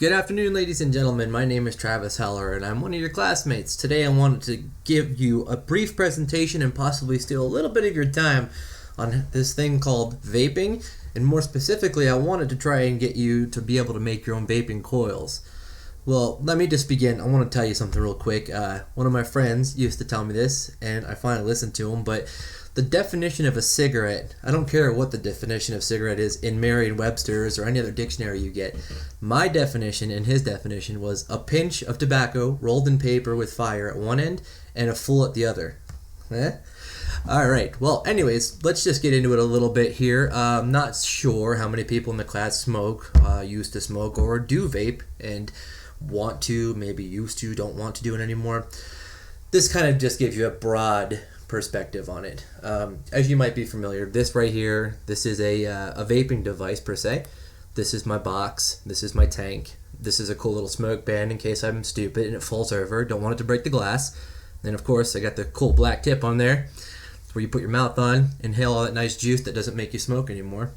Good afternoon, ladies and gentlemen. My name is Travis Heller, and I'm one of your classmates. Today I wanted to give you a brief presentation and possibly steal a little bit of your time on this thing called vaping, and more specifically, I wanted to try and get you to be able to make your own vaping coils. Well, let me just begin. I want to tell you something real quick. One of my friends used to tell me this, and I finally listened to him, but the definition of a cigarette, I don't care what the definition of cigarette is in Merriam-Webster's or any other dictionary you get. My definition and his definition was a pinch of tobacco rolled in paper with fire at one end and a full at the other. Alright, well, anyways, let's just get into it a little bit here. I'm not sure how many people in the class smoke, used to smoke, or do vape, and want to, maybe used to, don't want to do it anymore. This kind of just gives you a broad perspective on it. As you might be familiar, this right here, this is a vaping device per se. This is my box. This is my tank. This is a cool little smoke band in case I'm stupid and it falls over. Don't want it to break the glass. Then of course I got the cool black tip on there where you put your mouth on, inhale all that nice juice that doesn't make you smoke anymore.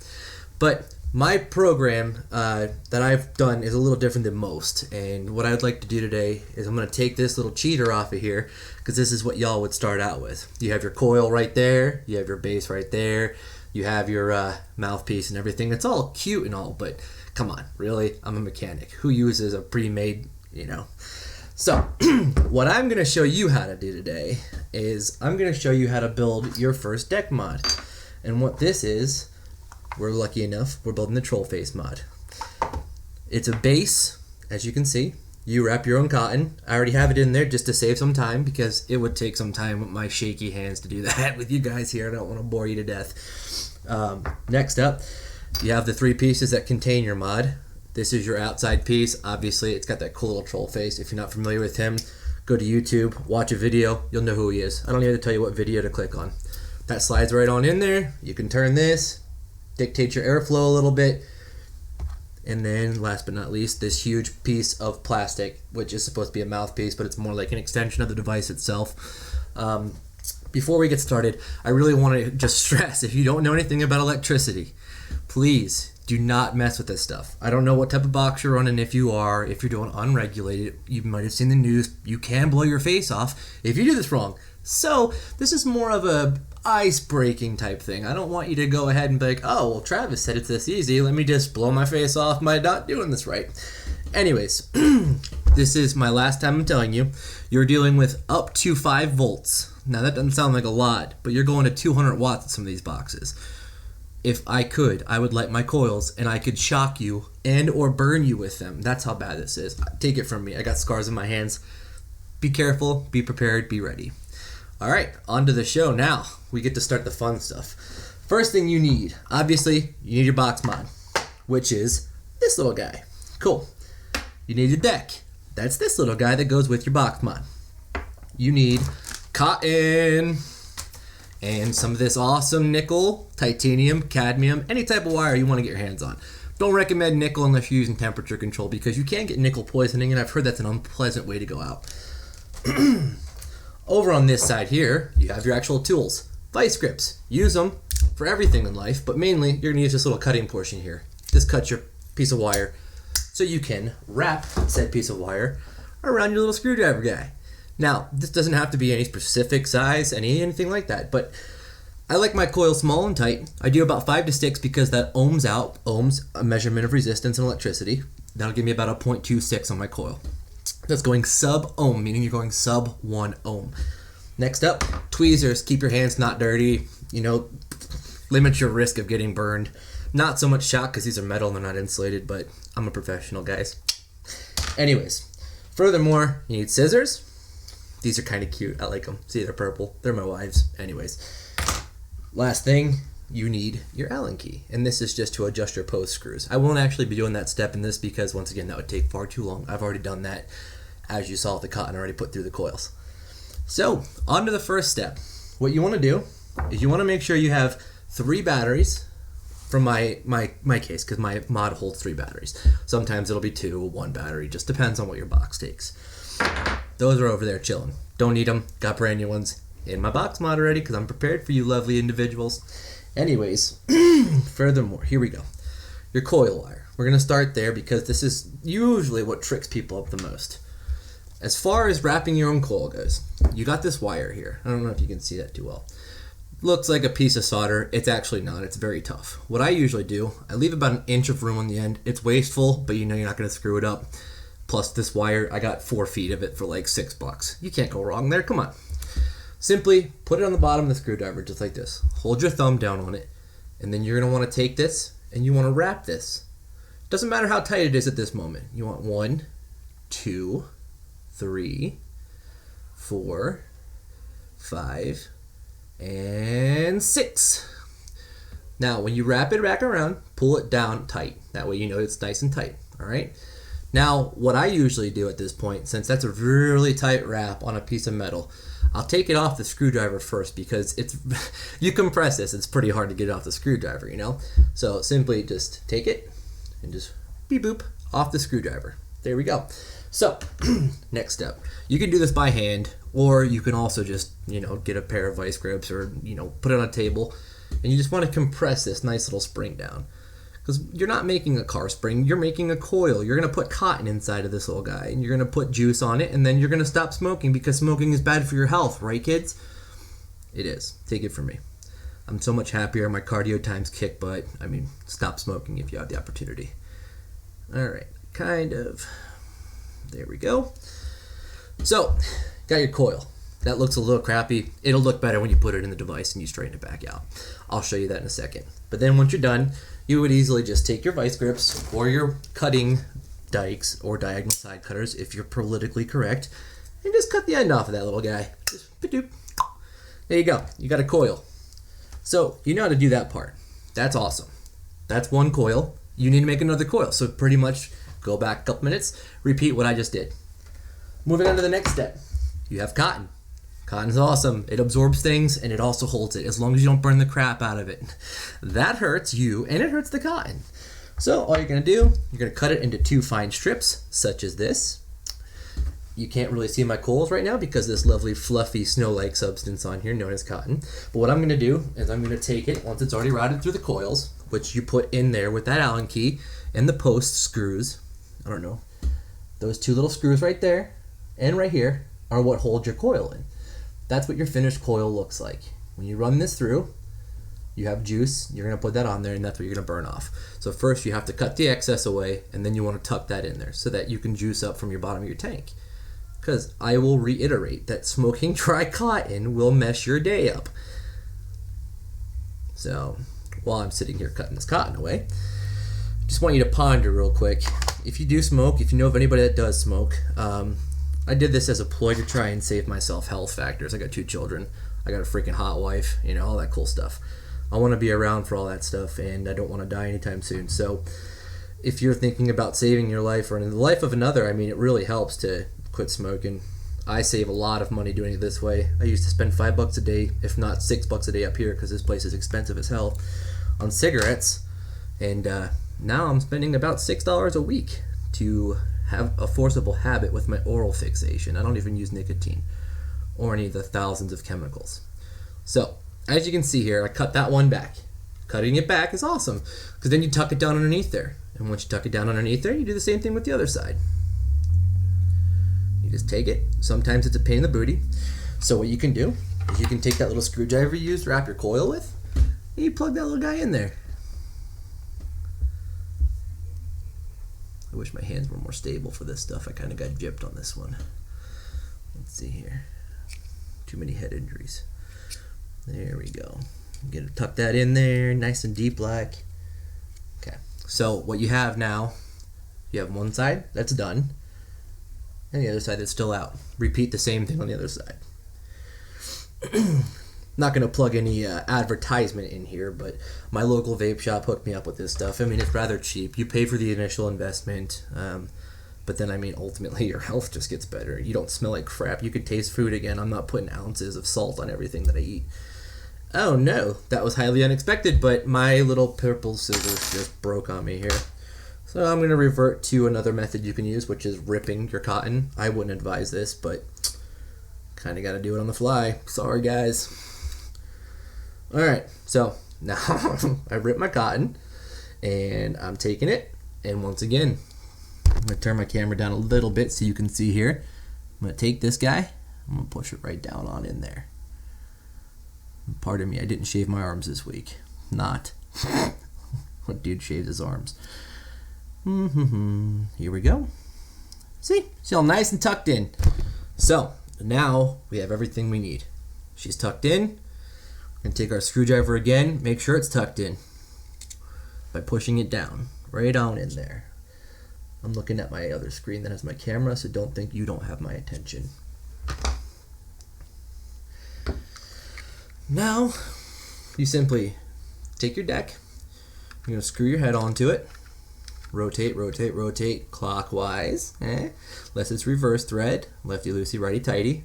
But my program that I've done is a little different than most, and what I'd like to do today is I'm going to take this little cheater off of here, because this is what y'all would start out with. You have your coil right there, you have your base right there, you have your mouthpiece and everything. It's all cute and all, but come on, really? I'm a mechanic. Who uses a pre-made, So, what I'm going to show you how to do today is I'm going to show you how to build your first deck mod. And what this is, we're lucky enough, we're building the Troll Face mod. It's a base, as you can see. You wrap your own cotton. I already have it in there just to save some time, because it would take some time with my shaky hands to do that with you guys here. I don't want to bore you to death. Next up, you have the 3 pieces that contain your mod. This is your outside piece. Obviously, it's got that cool little troll face. If you're not familiar with him, go to YouTube, watch a video, you'll know who he is. I don't need to tell you what video to click on. That slides right on in there. You can turn this, dictate your airflow a little bit, and then last but not least, this huge piece of plastic, which is supposed to be a mouthpiece, but it's more like an extension of the device itself. Before we get started, I really want to just stress, if you don't know anything about electricity, please do not mess with this stuff. I don't know what type of box you're running. If you're doing unregulated, you might have seen the news, you can blow your face off if you do this wrong. So this is more of a ice-breaking type thing. I don't want you to go ahead and be like, oh, well, Travis said it's this easy. Let me just blow my face off by not doing this right. Anyways, this is my last time I'm telling you. You're dealing with up to 5 volts. Now, that doesn't sound like a lot, but you're going to 200 watts in some of these boxes. If I could, I would light my coils, and I could shock you and or burn you with them. That's how bad this is. Take it from me. I got scars in my hands. Be careful, be prepared, be ready. All right, on to the show now. We get to start the fun stuff. First thing you need, obviously, you need your box mod, which is this little guy. Cool. You need a deck. That's this little guy that goes with your box mod. You need cotton and some of this awesome nickel, titanium, cadmium, any type of wire you want to get your hands on. Don't recommend nickel unless you're using temperature control, because you can get nickel poisoning, and I've heard that's an unpleasant way to go out. Over on this side here, you have your actual tools. Vice grips. Use them for everything in life, but mainly you're going to use this little cutting portion here. This cuts your piece of wire so you can wrap said piece of wire around your little screwdriver guy. Now, this doesn't have to be any specific size, anything like that, but I like my coil small and tight. I do about 5 to 6 because that ohms, a measurement of resistance and electricity. That'll give me about a 0.26 on my coil. That's going sub-ohm, meaning you're going sub 1 ohm. Next up, tweezers. Keep your hands not dirty. Limit your risk of getting burned. Not so much shock because these are metal and they're not insulated, but I'm a professional, guys. Anyways, furthermore, you need scissors. These are kind of cute. I like them. See, they're purple. They're my wife's. Anyways, last thing, you need your Allen key, and this is just to adjust your post screws. I won't actually be doing that step in this because, once again, that would take far too long. I've already done that, as you saw with the cotton already put through the coils. So, on to the first step. What you want to do is you want to make sure you have 3 batteries from my case, because my mod holds 3 batteries. Sometimes it'll be 2, 1 battery, just depends on what your box takes. Those are over there chilling. Don't need them. Got brand new ones in my box mod already because I'm prepared for you lovely individuals. Anyways, furthermore, here we go. Your coil wire. We're going to start there because this is usually what tricks people up the most. As far as wrapping your own coil goes, you got this wire here. I don't know if you can see that too well. Looks like a piece of solder. It's actually not. It's very tough. What I usually do, I leave about 1 inch of room on the end. It's wasteful, but you know you're not going to screw it up. Plus this wire, I got 4 feet of it for like $6. You can't go wrong there. Come on. Simply put it on the bottom of the screwdriver just like this. Hold your thumb down on it, and then you're going to want to take this and you want to wrap this. Doesn't matter how tight it is at this moment. You want 1, 2, 3, 4, 5, and 6. Now, when you wrap it back around, pull it down tight. That way you know it's nice and tight, all right? Now, what I usually do at this point, since that's a really tight wrap on a piece of metal, I'll take it off the screwdriver first because it's you compress this, it's pretty hard to get it off the screwdriver, you know? So simply just take it and just beep boop off the screwdriver. There we go. So, next step. You can do this by hand, or you can also just, get a pair of vice grips or, put it on a table, and you just want to compress this nice little spring down. Because you're not making a car spring, you're making a coil. You're going to put cotton inside of this little guy, and you're going to put juice on it, and then you're going to stop smoking because smoking is bad for your health, right, kids? It is. Take it from me. I'm so much happier. My cardio times kick butt. Stop smoking if you have the opportunity. All right, kind of. There we go. So, got your coil. That looks a little crappy. It'll look better when you put it in the device and you straighten it back out. I'll show you that in a second. But then once you're done, you would easily just take your vice grips or your cutting dikes or diagonal side cutters, if you're politically correct, and just cut the end off of that little guy. Just ba-doop. There you go. You got a coil. So, you know how to do that part. That's awesome. That's one coil. You need to make another coil. So pretty much go back a couple minutes, repeat what I just did. Moving on to the next step. You have cotton. Cotton's awesome. It absorbs things and it also holds it as long as you don't burn the crap out of it. That hurts you and it hurts the cotton. So all you're going to do, you're going to cut it into 2 fine strips, such as this. You can't really see my coils right now because this lovely fluffy snow-like substance on here known as cotton. But what I'm going to do is I'm going to take it once it's already routed through the coils, which you put in there with that Allen key and the post screws. I don't know. Those 2 little screws right there and right here are what hold your coil in. That's what your finished coil looks like. When you run this through, you have juice, you're going to put that on there, and that's what you're going to burn off. So first you have to cut the excess away, and then you want to tuck that in there so that you can juice up from your bottom of your tank. Because I will reiterate that smoking dry cotton will mess your day up. So while I'm sitting here cutting this cotton away, just want you to ponder real quick. If you do smoke, if you know of anybody that does smoke, I did this as a ploy to try and save myself health factors. I got 2 children. I got a freaking hot wife, all that cool stuff. I want to be around for all that stuff, and I don't want to die anytime soon. So if you're thinking about saving your life or in the life of another, it really helps to quit smoking. I save a lot of money doing it this way. I used to spend $5 a day, if not $6 a day up here, because this place is expensive as hell, on cigarettes. And now I'm spending about $6 a week to have a forcible habit with my oral fixation. I don't even use nicotine or any of the thousands of chemicals. So, as you can see here, I cut that one back. Cutting it back is awesome because then you tuck it down underneath there. And once you tuck it down underneath there, you do the same thing with the other side. You just take it. Sometimes it's a pain in the booty. So what you can do is you can take that little screwdriver you used to wrap your coil with, and you plug that little guy in there. I wish my hands were more stable for this stuff. I kind of got gypped on this one. Let's see here. Too many head injuries. There we go. Get to tuck that in there, nice and deep like. Okay. So what you have now, you have one side that's done, and the other side that's still out. Repeat the same thing on the other side. Not going to plug any advertisement in here, but my local vape shop hooked me up with this stuff. It's rather cheap. You pay for the initial investment, but then, ultimately your health just gets better. You don't smell like crap. You can taste food again. I'm not putting ounces of salt on everything that I eat. Oh no, that was highly unexpected, but my little purple scissors just broke on me here. So I'm going to revert to another method you can use, which is ripping your cotton. I wouldn't advise this, but kind of got to do it on the fly. Sorry, guys. Alright, so now I ripped my cotton, and I'm taking it, And once again, I'm going to turn my camera down a little bit so you can see here. I'm going to take this guy, I'm going to push it right down on in there. Pardon me, I didn't shave my arms this week. Not. What dude shaved his arms? Here we go. See all nice and tucked in. So now we have everything we need. She's tucked in. We're going to take our screwdriver again, make sure it's tucked in by pushing it down, right on in there. I'm looking at my other screen that has my camera, so don't think you don't have my attention. Now, you simply take your deck, you're going to screw your head onto it, rotate, rotate, rotate clockwise, unless it's reverse thread, lefty loosey, righty tighty,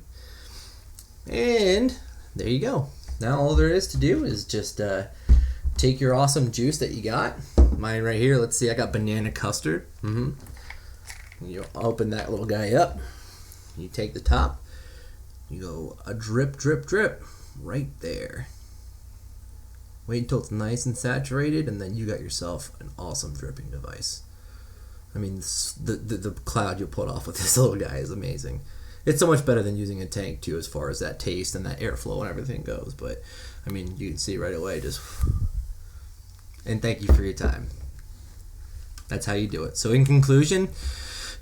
and there you go. Now all there is to do is just take your awesome juice that you got. Mine right here, let's see, I got banana custard. You open that little guy up, you take the top, you go a drip, drip, drip right there. Wait until it's nice and saturated, and then you got yourself an awesome dripping device. I mean, the cloud you'll put off with this little guy is amazing. It's so much better than using a tank too, as far as that taste and that airflow and everything goes. But I mean, you can see right away. And thank you for your time. That's how you do it. So in conclusion,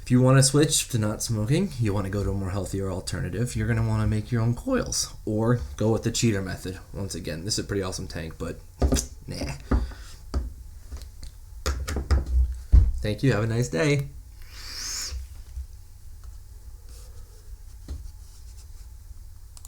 if you want to switch to not smoking, you want to go to a more healthier alternative, you're going to want to make your own coils or go with the cheater method. Once again, this is a pretty awesome tank, but nah. Thank you. Have a nice day.